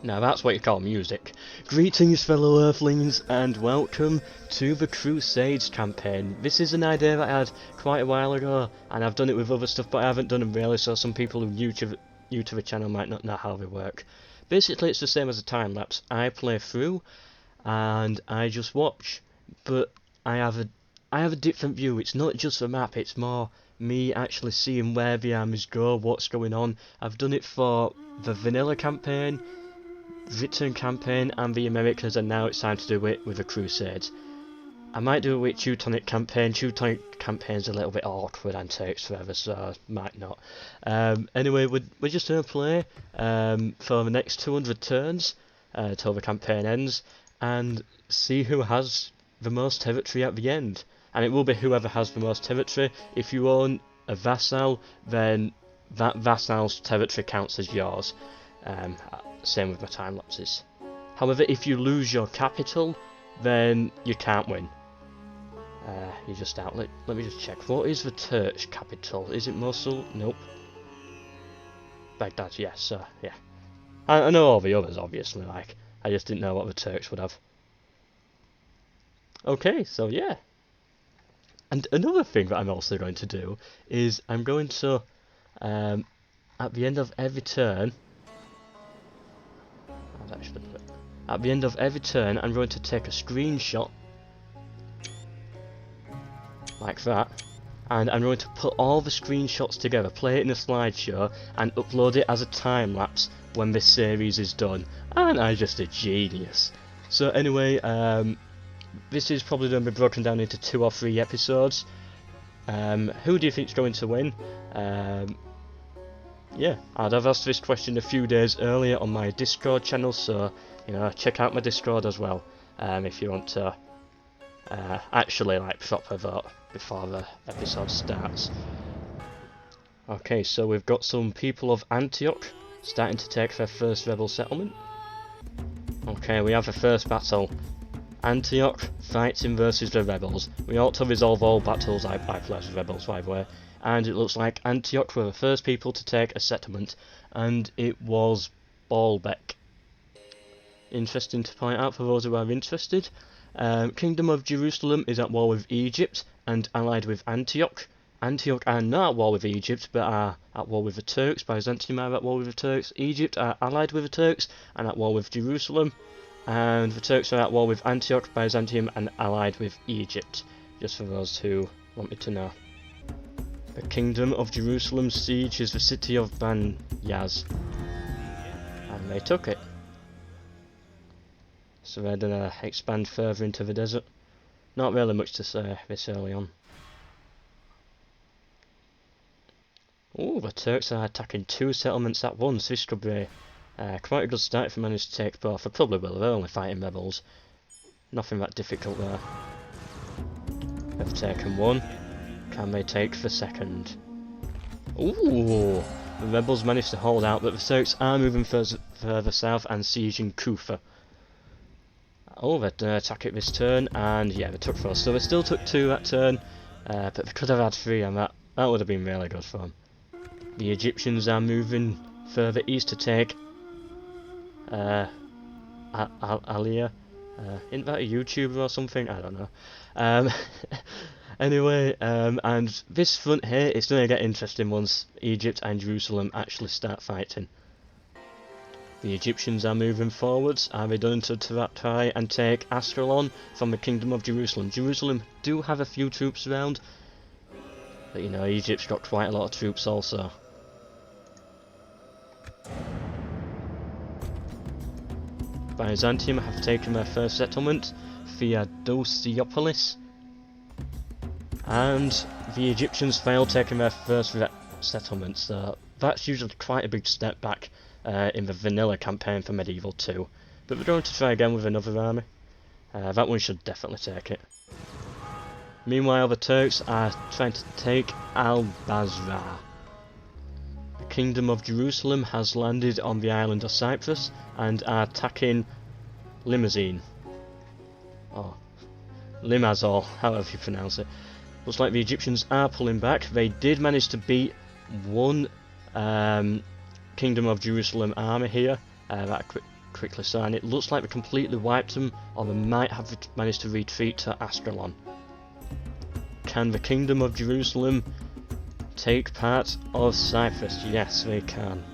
Now that's what you call music. Greetings fellow earthlings and welcome to the Crusades campaign. This is an idea that I had quite a while ago and I've done it with other stuff but I haven't done them really, so some people who are new to the channel might not know how they work. Basically it's the same as a time-lapse. I play through and I just watch, but I have a different view. It's not just the map, it's more me actually seeing where the armies go, what's going on. I've done it for the vanilla campaign, Return campaign and the Americas, and now it's time to do it with the Crusades. I might do it with Teutonic campaign. Teutonic campaign's a little bit awkward and takes forever, so might not. Anyway, we're just going to play for the next 200 turns till the campaign ends and see who has the most territory at the end. And it will be whoever has the most territory. If you own a vassal, then that vassal's territory counts as yours. Same with my time lapses. However, if you lose your capital, then you can't win. You're just out. Let me just check. What is the Turkish capital? Is it Mosul? Nope. Baghdad, yes, yeah. I know all the others, obviously, like, I just didn't know what the Turks would have. Okay, so yeah. And another thing that I'm also going to do is I'm going to, at the end of every turn, I'm going to take a screenshot like that, and I'm going to put all the screenshots together, play it in a slideshow, and upload it as a time lapse when this series is done. And I'm just a genius. So anyway, this is probably going to be broken down into 2 or 3 episodes. Who do you think is going to win? Yeah, I'd have asked this question a few days earlier on my Discord channel, so you know, check out my Discord as well if you want to actually like proper vote before the episode starts. Okay, so we've got some people of Antioch starting to take their first rebel settlement. Okay, we have the first battle. Antioch fighting versus the rebels. We ought to resolve all battles I play as rebels, by the way. And it looks like Antioch were the first people to take a settlement, and it was Baalbek. Interesting to point out for those who are interested. Kingdom of Jerusalem is at war with Egypt and allied with Antioch. Antioch are not at war with Egypt, but are at war with the Turks. Byzantium are at war with the Turks. Egypt are allied with the Turks and at war with Jerusalem. And the Turks are at war with Antioch, Byzantium, and allied with Egypt. Just for those who wanted to know. The Kingdom of Jerusalem's siege is the city of Banyas, and they took it. So they're going to expand further into the desert. Not really much to say this early on. Oh, the Turks are attacking 2 settlements at once. This could be quite a good start if they manage to take both. They probably will, they're only fighting rebels. Nothing that difficult there. They've taken 1. Can they take the second? Ooh! The rebels managed to hold out, but the Turks are moving further south and sieging Kufa. Oh, they'd attack it this turn, and yeah, they took 4. So they still took 2 that turn, but they could have had 3, and that would have been really good for them. The Egyptians are moving further east to take Aliyah. Isn't that a YouTuber or something? I don't know. Anyway, and this front here, it's going to get interesting once Egypt and Jerusalem actually start fighting. The Egyptians are moving forwards. Are they going to try and take Ascalon from the Kingdom of Jerusalem? Jerusalem do have a few troops around, but you know, Egypt's got quite a lot of troops also. Byzantium have taken their first settlement, Theodosiopolis. And the Egyptians failed taking their first settlement, so that's usually quite a big step back in the vanilla campaign for Medieval 2. But we're going to try again with another army. That one should definitely take it. Meanwhile, the Turks are trying to take Al-Basra. The Kingdom of Jerusalem has landed on the island of Cyprus and are attacking Limousin. Or Limassol, however you pronounce it. Looks like the Egyptians are pulling back. They did manage to beat 1 Kingdom of Jerusalem army here. That quickly sign. It looks like we completely wiped them, or they might have managed to retreat to Ascalon. Can the Kingdom of Jerusalem take part of Cyprus? Yes, they can.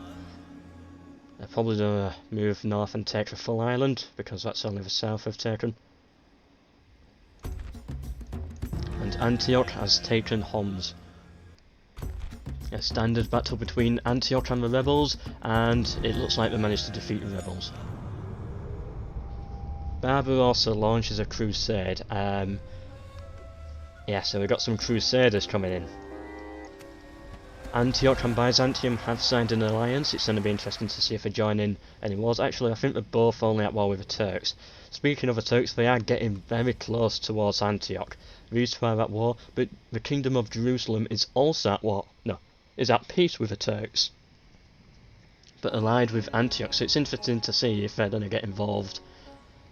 They're probably going to move north and take the full island, because that's only the south they've taken. And Antioch has taken Homs. A standard battle between Antioch and the rebels, and it looks like they managed to defeat the rebels. Barbarossa launches a crusade. Yeah, so we've got some crusaders coming in. Antioch and Byzantium have signed an alliance. It's going to be interesting to see if they join in any wars. Actually, I think they're both only at war with the Turks. Speaking of the Turks, they are getting very close towards Antioch. These two are at war, but the Kingdom of Jerusalem is also at war. No, is at peace with the Turks, but allied with Antioch. So it's interesting to see if they're going to get involved,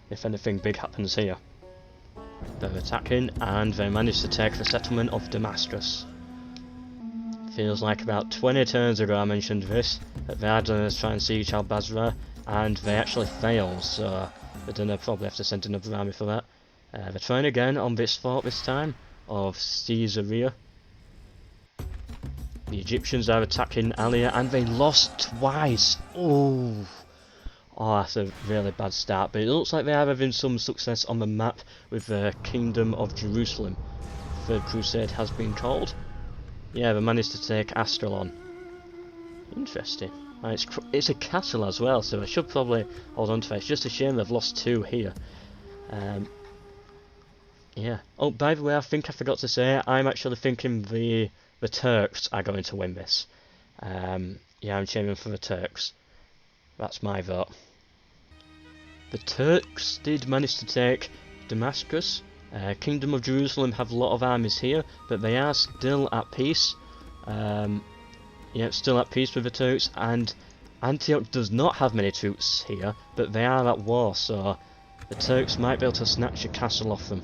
if anything big happens here. They're attacking, and they managed to take the settlement of Damascus. Feels like about 20 turns ago I mentioned this, that they had to try and siege al-Basra, and they actually failed, so they're going to probably have to send another army for that. They're trying again on this fort this time, of Caesarea. The Egyptians are attacking Alia, and they lost twice! Oh, that's a really bad start, but it looks like they are having some success on the map with the Kingdom of Jerusalem. Third Crusade has been called. Yeah, they managed to take Ascalon. Interesting. It's a castle as well, so I should probably hold on to it. It's just a shame they've lost two here. Yeah. Oh, by the way, I think I forgot to say, I'm actually thinking the Turks are going to win this. Yeah, I'm cheering for the Turks. That's my vote. The Turks did manage to take Damascus. Kingdom of Jerusalem have a lot of armies here, but they are still at peace. Yeah, still at peace with the Turks, and Antioch does not have many troops here, but they are at war, so the Turks might be able to snatch a castle off them.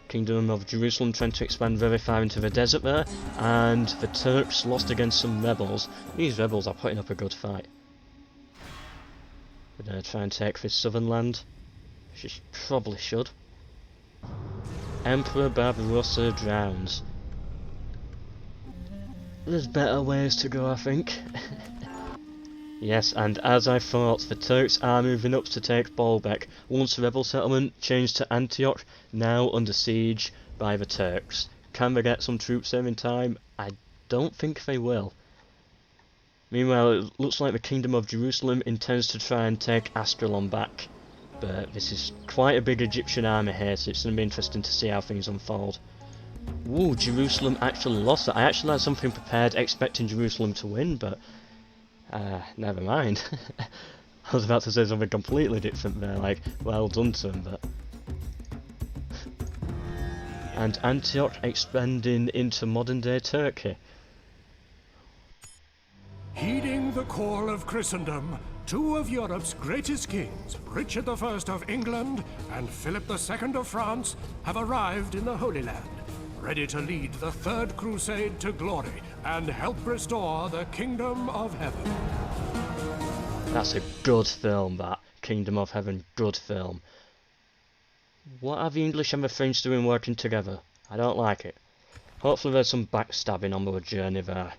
Kingdom of Jerusalem trying to expand very far into the desert there, and the Turks lost against some rebels. These rebels are putting up a good fight. We're going to try and take this southern land. She probably should. Emperor Barbarossa drowns. There's better ways to go, I think. Yes, and as I thought, the Turks are moving up to take Baalbek. Once the rebel settlement changed to Antioch, now under siege by the Turks. Can they get some troops there in time? I don't think they will. Meanwhile, it looks like the Kingdom of Jerusalem intends to try and take Ascalon back. But this is quite a big Egyptian army here, so it's going to be interesting to see how things unfold. Ooh, Jerusalem actually lost it. I actually had something prepared expecting Jerusalem to win, but never mind. I was about to say something completely different there, like, well done to them, but... And Antioch expanding into modern-day Turkey. Heeding the call of Christendom, two of Europe's greatest kings, Richard I of England and Philip II of France, have arrived in the Holy Land, ready to lead the Third Crusade to glory and help restore the Kingdom of Heaven. That's a good film, that. Kingdom of Heaven, good film. What are the English and the French doing working together? I don't like it. Hopefully there's some backstabbing on the journey there.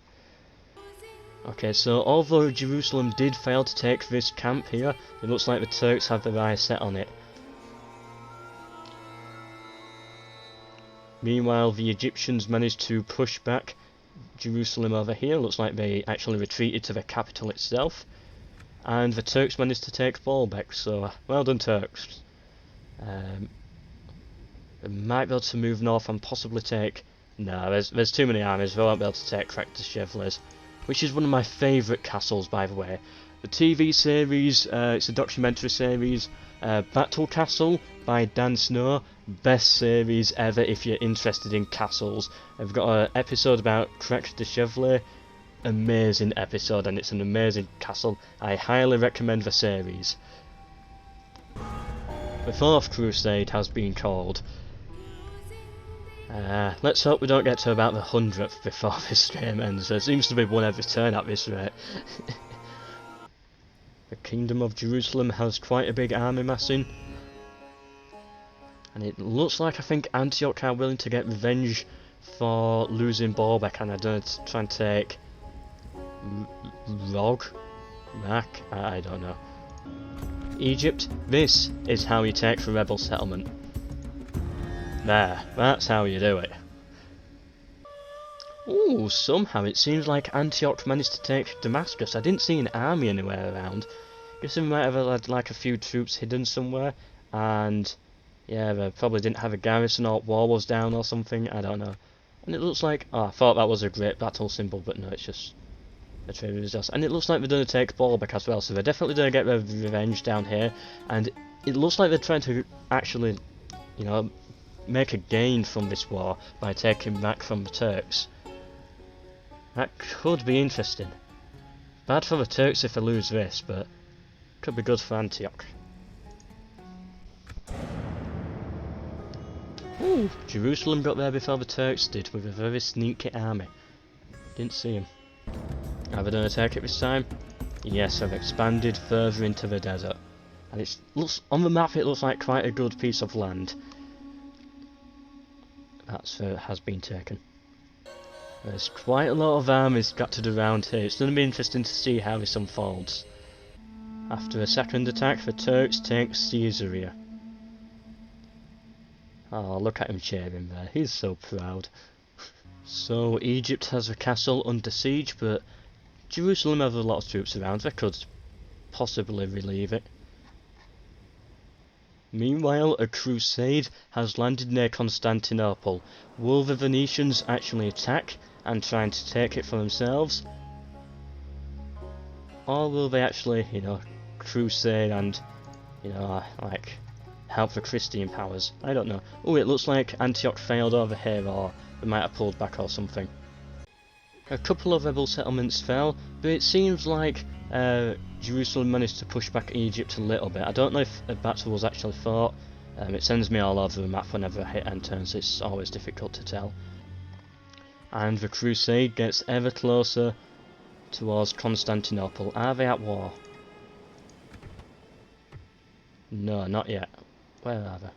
Okay, so although Jerusalem did fail to take this camp here, it looks like the Turks have their eyes set on it. Meanwhile, the Egyptians managed to push back Jerusalem over here. Looks like they actually retreated to the capital itself. And the Turks managed to take Baalbek, so well done, Turks. They might be able to move north and possibly take... No, there's too many armies, they won't be able to take Chevles, which is one of my favourite castles, by the way. The TV series, it's a documentary series, Battle Castle by Dan Snow, best series ever if you're interested in castles. I've got an episode about Chevles, amazing episode, and it's an amazing castle. I highly recommend the series. The Fourth Crusade has been called. Let's hope we don't get to about the 100th before this game ends. There seems to be one every turn at this rate. The Kingdom of Jerusalem has quite a big army massing. And it looks like, I think, Antioch are willing to get revenge for losing Baalbek, and I don't try and take Rack? I don't know. Egypt, this is how you take the rebel settlement. There, that's how you do it. Ooh, somehow it seems like Antioch managed to take Damascus. I didn't see an army anywhere around. Guess they might have had like a few troops hidden somewhere, and yeah, they probably didn't have a garrison or wall was down or something, I don't know. And it looks like, oh, I thought that was a great battle symbol, but no, it's just a trade resist. And it looks like they're going to take Baalbek as well, so they're definitely going to get their revenge down here. And it looks like they're trying to actually, you know, make a gain from this war by taking back from the Turks. That could be interesting. Bad for the Turks if they lose this, but could be good for Antioch. Ooh, Jerusalem got there before the Turks did with a very sneaky army. Didn't see him. Are they going to take it this time? Yes, they've expanded further into the desert. And it looks, on the map it looks like quite a good piece of land. That's has been taken. There's quite a lot of armies scattered around here. It's going to be interesting to see how this unfolds. After a second attack, the Turks take Caesarea. Oh, look at him cheering there. He's so proud. So, Egypt has a castle under siege, but Jerusalem has a lot of troops around. They could possibly relieve it. Meanwhile, a crusade has landed near Constantinople. Will the Venetians actually attack and try to take it for themselves? Or will they actually, you know, crusade and, you know, like, help the Christian powers? I don't know. Oh, it looks like Antioch failed over here, or they might have pulled back or something. A couple of rebel settlements fell, but it seems like Jerusalem managed to push back Egypt a little bit. I don't know if a battle was actually fought. It sends me all over the map whenever I hit enter, so it's always difficult to tell. And the crusade gets ever closer towards Constantinople. Are they at war? No, not yet. Where are they?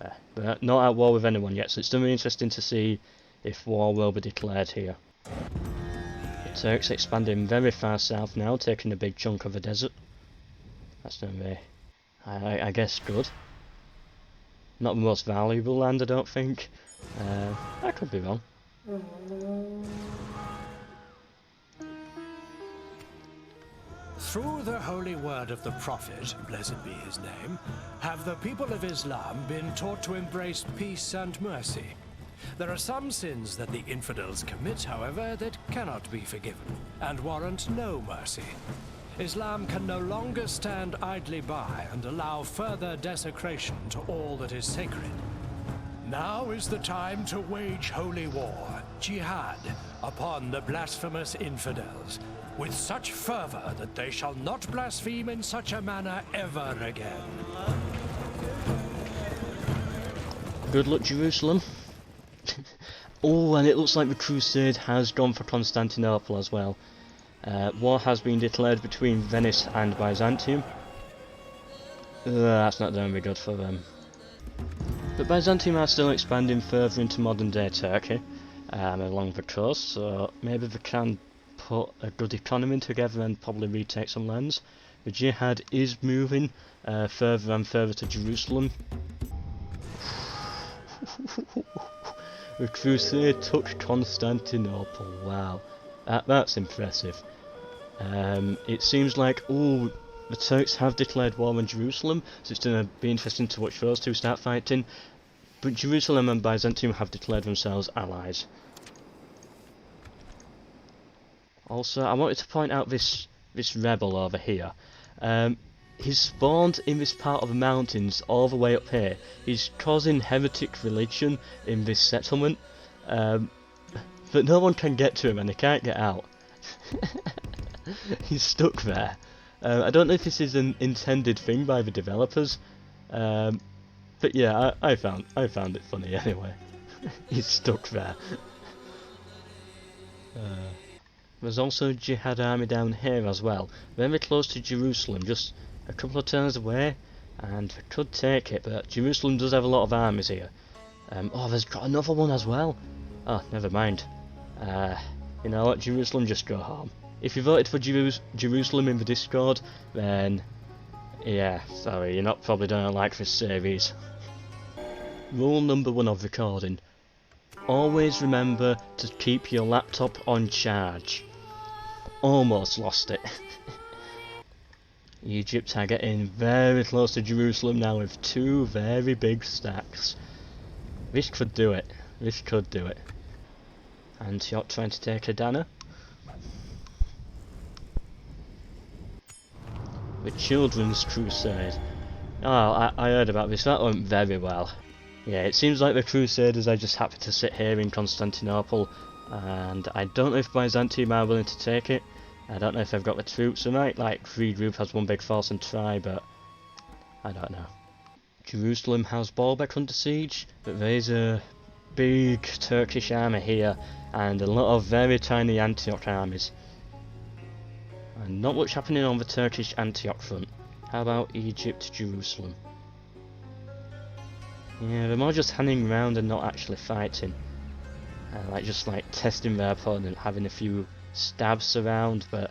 There. They're not at war with anyone yet, so it's going to be interesting to see if war will be declared here. The Turks expanding very far south now, taking a big chunk of the desert. That's going to be, I guess, good. Not the most valuable land, I don't think. I could be wrong. Through the holy word of the Prophet, blessed be his name, have the people of Islam been taught to embrace peace and mercy. There are some sins that the infidels commit, however, that cannot be forgiven, and warrant no mercy. Islam can no longer stand idly by and allow further desecration to all that is sacred. Now is the time to wage holy war, Jihad, upon the blasphemous infidels, with such fervor that they shall not blaspheme in such a manner ever again. Good luck, Jerusalem. Oh, and it looks like the Crusade has gone for Constantinople as well. War has been declared between Venice and Byzantium. That's not going to be good for them. But Byzantium are still expanding further into modern day Turkey along the coast, so maybe they can put a good economy together and probably retake some lands. The Jihad is moving further and further to Jerusalem. The Crusade took Constantinople. Wow, that's impressive. It seems like, oh, the Turks have declared war on Jerusalem, so it's going to be interesting to watch those two start fighting. But Jerusalem and Byzantium have declared themselves allies. Also, I wanted to point out this rebel over here. He's spawned in this part of the mountains all the way up here. He's causing heretic religion in this settlement, but no one can get to him and he can't get out. He's stuck there. I don't know if this is an intended thing by the developers, but yeah, I found it funny anyway. He's stuck there. There's also a Jihad army down here as well, very close to Jerusalem, just a couple of turns away, and we could take it, but Jerusalem does have a lot of armies here. Oh, there's got another one as well. Oh, never mind. You know what, Jerusalem, just go home. If you voted for Jerusalem in the Discord, then yeah, sorry, you're not probably gonna like this series. Rule number 1 of recording. Always remember to keep your laptop on charge. Almost lost it. Egypt are getting very close to Jerusalem now with 2 very big stacks. This could do it. This could do it. Antioch trying to take Adana. The Children's Crusade. Oh, I heard about this. That went very well. Yeah, it seems like the Crusaders are just happy to sit here in Constantinople, and I don't know if Byzantium are willing to take it. I don't know if they've got the troops. They might like regroup as one big force and try, but I don't know. Jerusalem has Baalbek under siege, but there's a big Turkish army here, and a lot of very tiny Antioch armies. And not much happening on the Turkish Antioch front. How about Egypt, Jerusalem? Yeah, they're more just hanging around and not actually fighting. Just like testing their opponent, having a few stabs around, but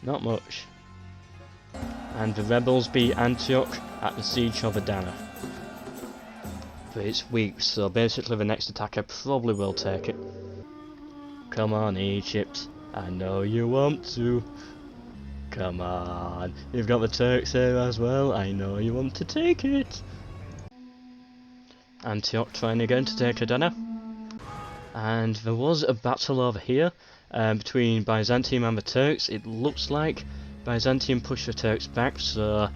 not much. And the rebels beat Antioch at the siege of Adana. But it's weak, so basically the next attacker probably will take it. Come on, Egypt, I know you want to. Come on, you've got the Turks here as well, I know you want to take it. Antioch trying again to take Adana. And there was a battle over here between Byzantium and the Turks. It looks like Byzantium pushed the Turks back, so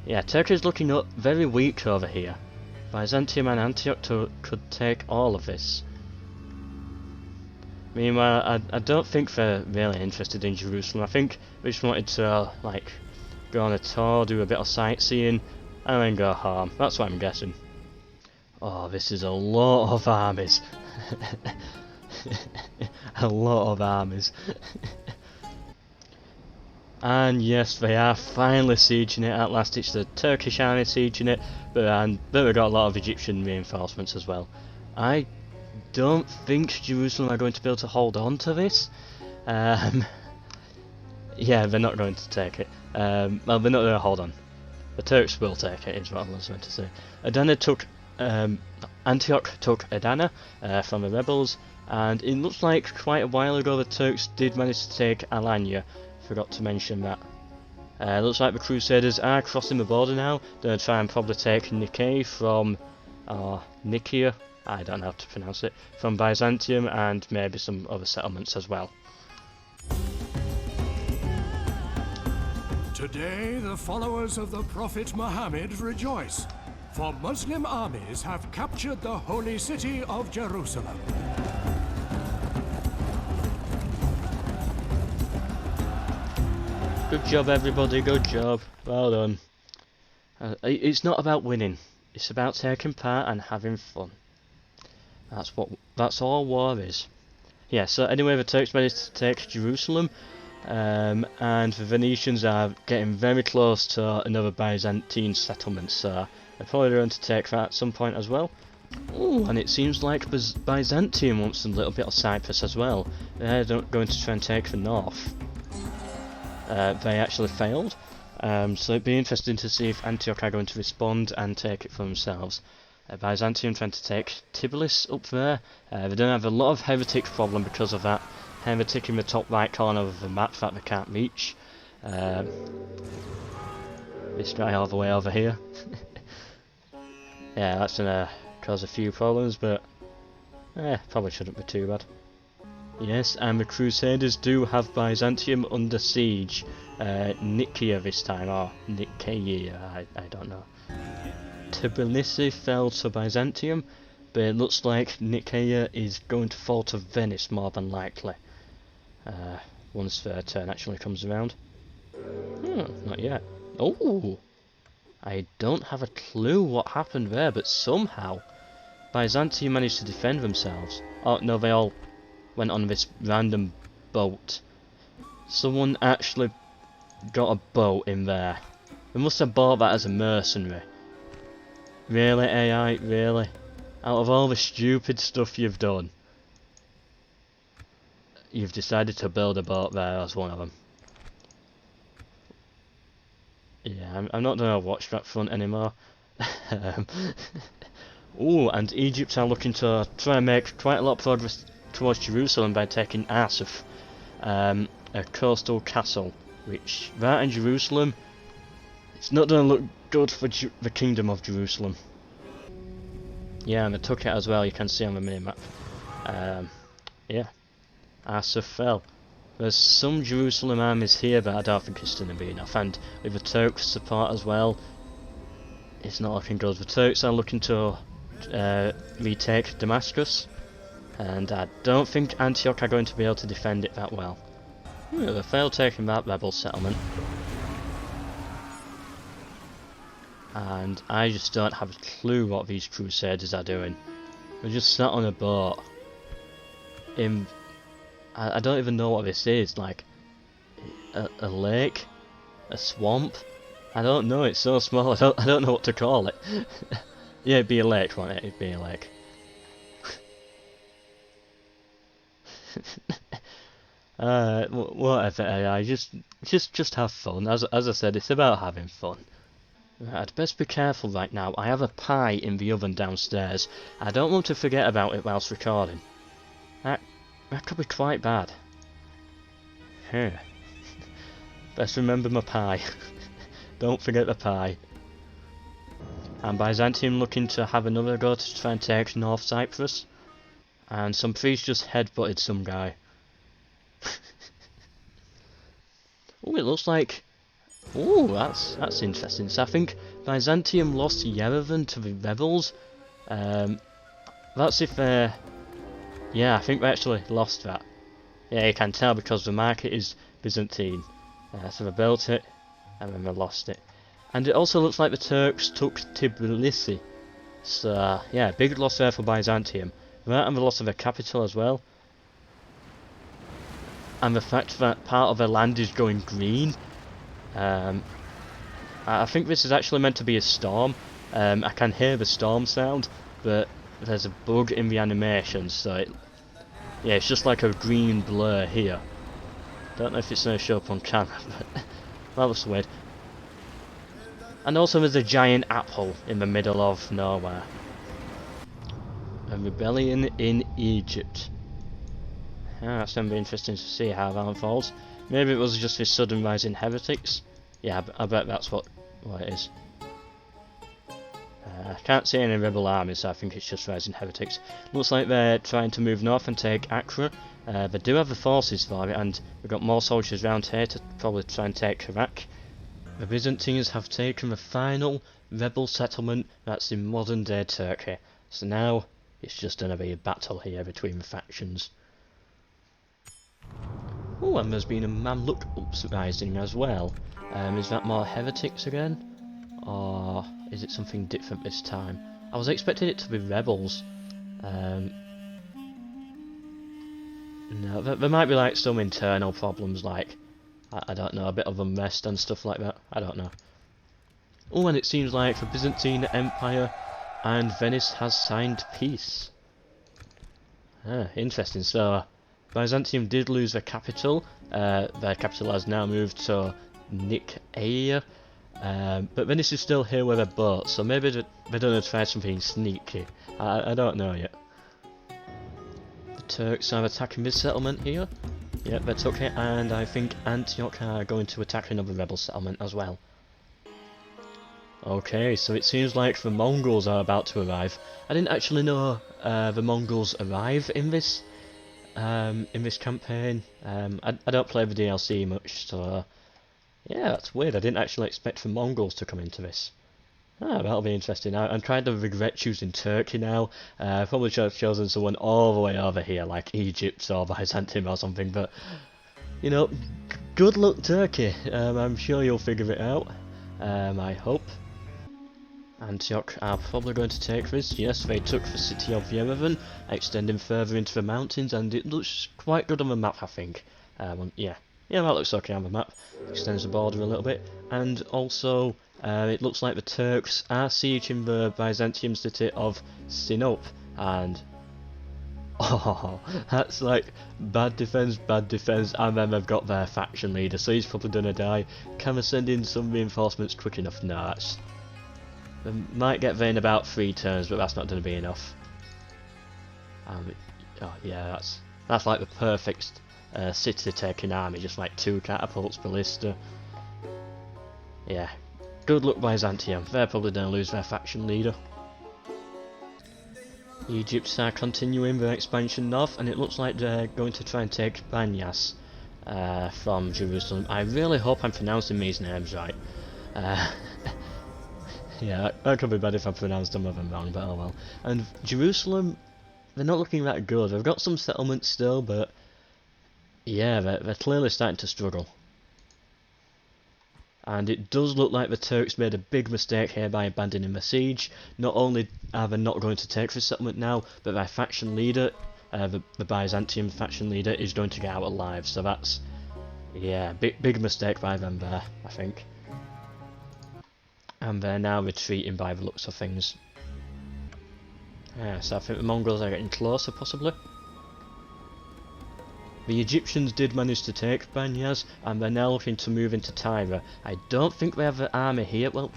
yeah, Turkey's looking up very weak over here. Byzantium and Antioch could take all of this. Meanwhile, I don't think they're really interested in Jerusalem. I think they just wanted to like go on a tour, do a bit of sightseeing, and then go home. That's what I'm guessing. Oh, this is a lot of armies. A lot of armies. And yes, they are finally sieging it at last. It's the Turkish army sieging it, but we've got a lot of Egyptian reinforcements as well. I don't think Jerusalem are going to be able to hold on to this. Yeah, they're not going to take it. Well, they're not going to hold on. The Turks will take it, is what I was going to say. Antioch took Adana from the rebels, and it looks like quite a while ago the Turks did manage to take Alanya. Forgot to mention that. Looks like the Crusaders are crossing the border now. They're going to try and probably take Nicaea from Nicaea, I don't know how to pronounce it, from Byzantium, and maybe some other settlements as well. Today, the followers of the Prophet Muhammad rejoice, for Muslim armies have captured the holy city of Jerusalem. Good job, everybody, good job. Well done. It's not about winning, it's about taking part and having fun. That's all war is. Yeah, so anyway, the Turks managed to take Jerusalem, and the Venetians are getting very close to another Byzantine settlement, so they're probably going to take that at some point as well. Ooh, and it seems like Byzantium wants a little bit of Cyprus as well. They're going to try and take the north. They actually failed, so it'd be interesting to see if Antioch are going to respond and take it for themselves. Byzantium trying to take Tbilisi up there. They don't have a lot of heretic problem because of that. Heretic in the top right corner of the map that they can't reach. This guy all the way over here. Yeah, that's gonna cause a few problems, but probably shouldn't be too bad. Yes, and the Crusaders do have Byzantium under siege. Nicaea this time, or Nicaea, I don't know. Tbilisi fell to Byzantium, but it looks like Nicaea is going to fall to Venice more than likely. Once their turn actually comes around. Not yet. Oh! I don't have a clue what happened there, but somehow Byzantium managed to defend themselves. Oh no, they all went on this random boat Someone actually got a boat in there. They must have bought that as a mercenary. Really, AI? Really? Out of all the stupid stuff you've done, you've decided to build a boat there as one of them. Yeah, I'm not gonna watch that front anymore. Ooh, and Egypt are looking to try and make quite a lot of progress towards Jerusalem by taking Arsuf, a coastal castle, which, that in Jerusalem, it's not gonna look good for the Kingdom of Jerusalem. Yeah, and they took it as well, you can see on the minimap. Yeah, Arsuf fell. There's some Jerusalem armies here, but I don't think it's going to be enough. And with the Turks' support as well, it's not looking good. The Turks are looking to retake Damascus, and I don't think Antioch are going to be able to defend it that well. They failed taking that rebel settlement. And I just don't have a clue what these Crusaders are doing. They're just sat on a boat in... I don't even know what this is, like a lake, a swamp. I don't know. It's so small. I don't know what to call it. Yeah, it'd be a lake, wouldn't it? It'd be a lake. Whatever. AI. Just have fun. As I said, it's about having fun. Right, I'd best be careful right now. I have a pie in the oven downstairs. I don't want to forget about it whilst recording. That could be quite bad. Here. Best remember my pie. Don't forget the pie. And Byzantium looking to have another go to try and take North Cyprus. And some priest just headbutted some guy. Oh, it looks like... Oh, that's interesting. So I think Byzantium lost Yerevan to the rebels. That's if they're... Yeah, I think they actually lost that. Yeah, you can tell because the market is Byzantine. So they built it, and then they lost it. And it also looks like the Turks took Tbilisi. So, yeah, big loss there for Byzantium. That and the loss of their capital as well. And the fact that part of their land is going green. I think this is actually meant to be a storm. I can hear the storm sound, but there's a bug in the animation, so yeah, it's just like a green blur here. Don't know if it's going to show up on camera, but that looks weird. And also there's a giant apple in the middle of nowhere. A rebellion in Egypt. Yeah, that's going to be interesting to see how that unfolds. Maybe it was just this sudden rise in heretics. Yeah, I bet that's what it is. I can't see any rebel armies, so I think it's just rising heretics. Looks like they're trying to move north and take Accra. They do have the forces for it, and we've got more soldiers around here to probably try and take Iraq. The Byzantines have taken the final rebel settlement that's in modern day Turkey. So now it's just going to be a battle here between the factions. Oh, and there's been a Mamluk uprising as well. Is that more heretics again? Or is it something different this time? I was expecting it to be rebels. No, there might be like some internal problems, like, I don't know, a bit of unrest and stuff like that. I don't know. Oh, and it seems like the Byzantine Empire and Venice has signed peace. Ah, interesting. So, Byzantium did lose their capital. Their capital has now moved to Nicaea. But Venice is still here with a boat, so maybe they're going to try something sneaky. I don't know yet. The Turks are attacking this settlement here. Yep, they took it, and I think Antioch are going to attack another rebel settlement as well. Okay, so it seems like the Mongols are about to arrive. I didn't actually know the Mongols arrive in this campaign. I don't play the DLC much, so yeah, that's weird. I didn't actually expect the Mongols to come into this. Ah, that'll be interesting. I'm kind of regret choosing Turkey now. Probably should have chosen someone all the way over here, like Egypt or Byzantium or something, but, you know, good luck Turkey. I'm sure you'll figure it out. I hope. Antioch are probably going to take this. Yes, they took the city of Yerevan, extending further into the mountains, and it looks quite good on the map, I think. Yeah, Yeah, that looks okay on the map. Extends the border a little bit. And also, it looks like the Turks are sieging the Byzantium city of Sinop. And, oh, that's like bad defense, and then they've got their faction leader, so he's probably gonna die. Can we send in some reinforcements quick enough? No, that's... They might get there in about 3 turns, but that's not gonna be enough. Oh yeah, that's like the perfect city taking army, just like 2 catapults, ballista. Yeah, good luck Byzantium, they're probably going to lose their faction leader. Egypt are continuing their expansion north, and it looks like they're going to try and take Banyas from Jerusalem. I really hope I'm pronouncing these names right. Yeah, that could be bad if I pronounced some of them wrong, but oh well. And Jerusalem, they're not looking that good. They've got some settlements still, but yeah, they're clearly starting to struggle. And it does look like the Turks made a big mistake here by abandoning the siege. Not only are they not going to take the settlement now, but their faction leader, the Byzantium faction leader, is going to get out alive. So that's, yeah, big mistake by them there, I think. And they're now retreating by the looks of things. Yeah, so I think the Mongols are getting closer, possibly. The Egyptians did manage to take Banyas, and they're now looking to move into Tyre. I don't think they have an army here. Well,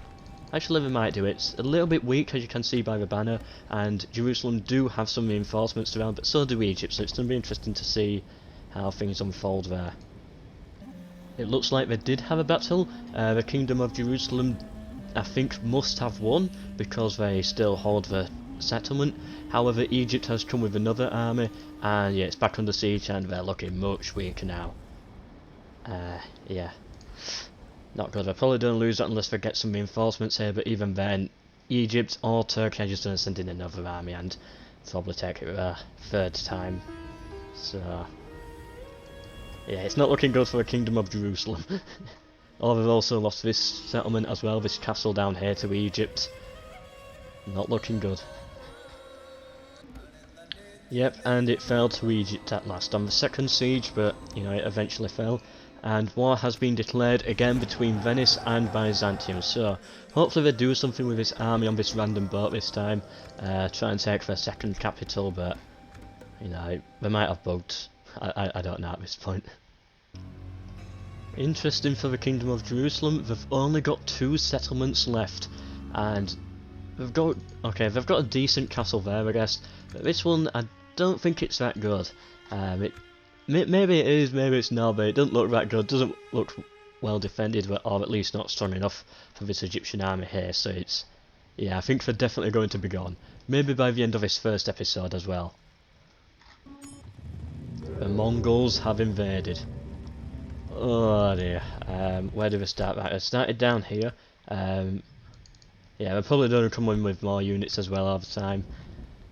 actually they might do. It's a little bit weak, as you can see by the banner, and Jerusalem do have some reinforcements around, but so do Egypt, so it's going to be interesting to see how things unfold there. It looks like they did have a battle. The Kingdom of Jerusalem, I think, must have won, because they still hold the settlement. However, Egypt has come with another army, and yeah, it's back under siege, and they're looking much weaker now. Yeah, not good. They're probably going to lose that unless they get some reinforcements here, but even then, Egypt or Turkey are just going to send in another army and probably take it a 3rd time. So, yeah, it's not looking good for the Kingdom of Jerusalem. Oh, they've also lost this settlement as well, this castle down here to Egypt. Not looking good. Yep, and it fell to Egypt at last on the 2nd siege, but, you know, it eventually fell. And war has been declared again between Venice and Byzantium, so hopefully they do something with this army on this random boat this time. Try and take their 2nd capital, but, you know, they might have bugged. I don't know at this point. Interesting for the Kingdom of Jerusalem, they've only got 2 settlements left, and they've got a decent castle there, I guess, but this one, I don't think it's that good. Maybe it is, maybe it's not, but it doesn't look that good, doesn't look well defended, or at least not strong enough for this Egyptian army here, so it's, yeah, I think they're definitely going to be gone. Maybe by the end of this 1st episode as well. The Mongols have invaded. Oh dear, where do we start? Right, I started down here. Yeah, they're probably going to come in with more units as well all the time.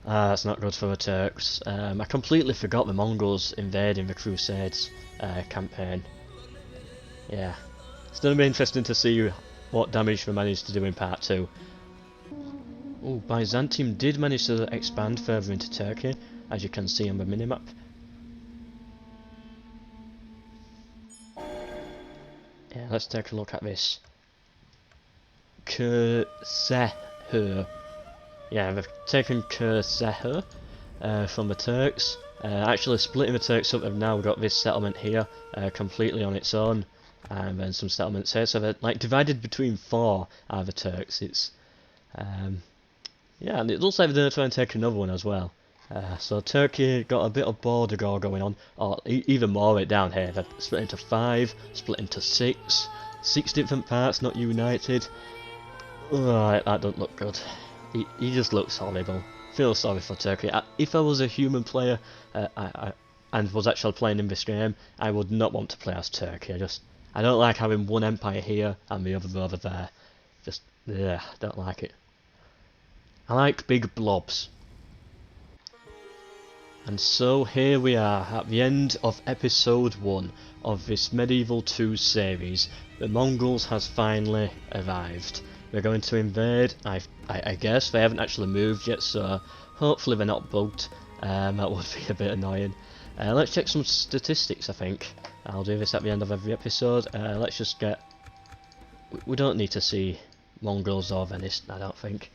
That's not good for the Turks. I completely forgot the Mongols invading the Crusades campaign. Yeah, it's going to be interesting to see what damage they managed to do in part 2. Oh, Byzantium did manage to expand further into Turkey, as you can see on the minimap. Yeah, let's take a look at this. Crusader. Yeah, they've taken Crusader from the Turks. Actually splitting the Turks up, they've now got this settlement here completely on its own, and then some settlements here. So they're like divided between 4 are the Turks. It's yeah, and it looks like they're going to try and take another one as well. So Turkey got a bit of border war going on, or even more right down here. They've split into 5, split into 6 different parts, not united. Oh, that doesn't look good. He just looks horrible. Feel sorry for Turkey. If I was a human player and was actually playing in this game, I would not want to play as Turkey. I don't like having one empire here and the other over there. Just, yeah, don't like it. I like big blobs. And so here we are at the end of episode 1 of this Medieval 2 series. The Mongols has finally arrived. They're going to invade. I guess they haven't actually moved yet, so hopefully they're not bugged. That would be a bit annoying. Let's check some statistics, I think. I'll do this at the end of every episode. Let's just get... We don't need to see Mongols or Venice, I don't think.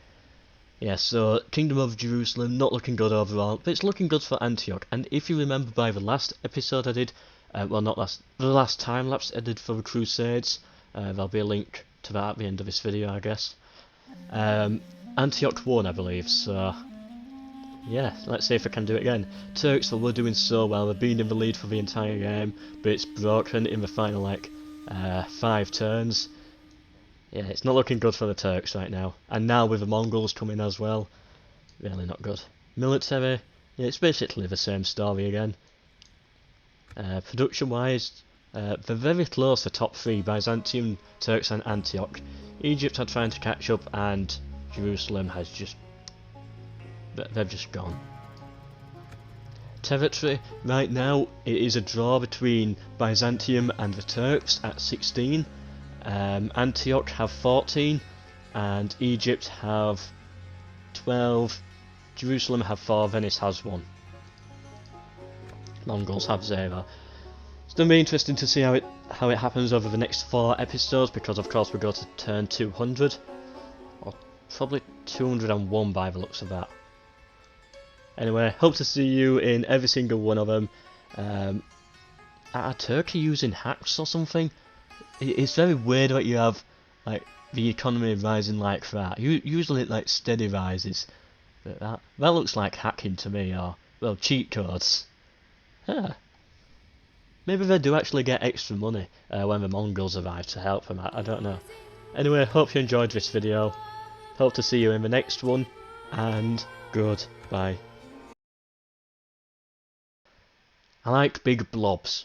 Yeah, so Kingdom of Jerusalem, not looking good overall, but it's looking good for Antioch. And if you remember by the last episode I did, well not last, the last time-lapse I did for the Crusades, there'll be a link to that at the end of this video, I guess. Antioch won, I believe, so... Yeah, let's see if I can do it again. Turks, well, we're doing so well, we've been in the lead for the entire game, but it's broken in the final, like, 5 turns. Yeah, it's not looking good for the Turks right now. And now with the Mongols coming as well, really not good. Military, yeah, it's basically the same story again. Production-wise, they're very close, the top 3, Byzantium, Turks and Antioch. Egypt are trying to catch up, and Jerusalem has just... they've just gone. Territory, right now it is a draw between Byzantium and the Turks at 16. Antioch have 14 and Egypt have 12, Jerusalem have 4, Venice has 1. Mongols have 0. It's going to be interesting to see how it happens over the next 4 episodes, because of course we go to turn 200, or probably 201 by the looks of that. Anyway, hope to see you in every single one of them. Are Turkey using hacks or something? It's very weird that you have like the economy rising like that. Usually it like steady rises, but that looks like hacking to me, or well, cheat codes. Huh. Maybe they do actually get extra money when the Mongols arrive to help them. I don't know. Anyway, hope you enjoyed this video. Hope to see you in the next one, and goodbye. I like big blobs.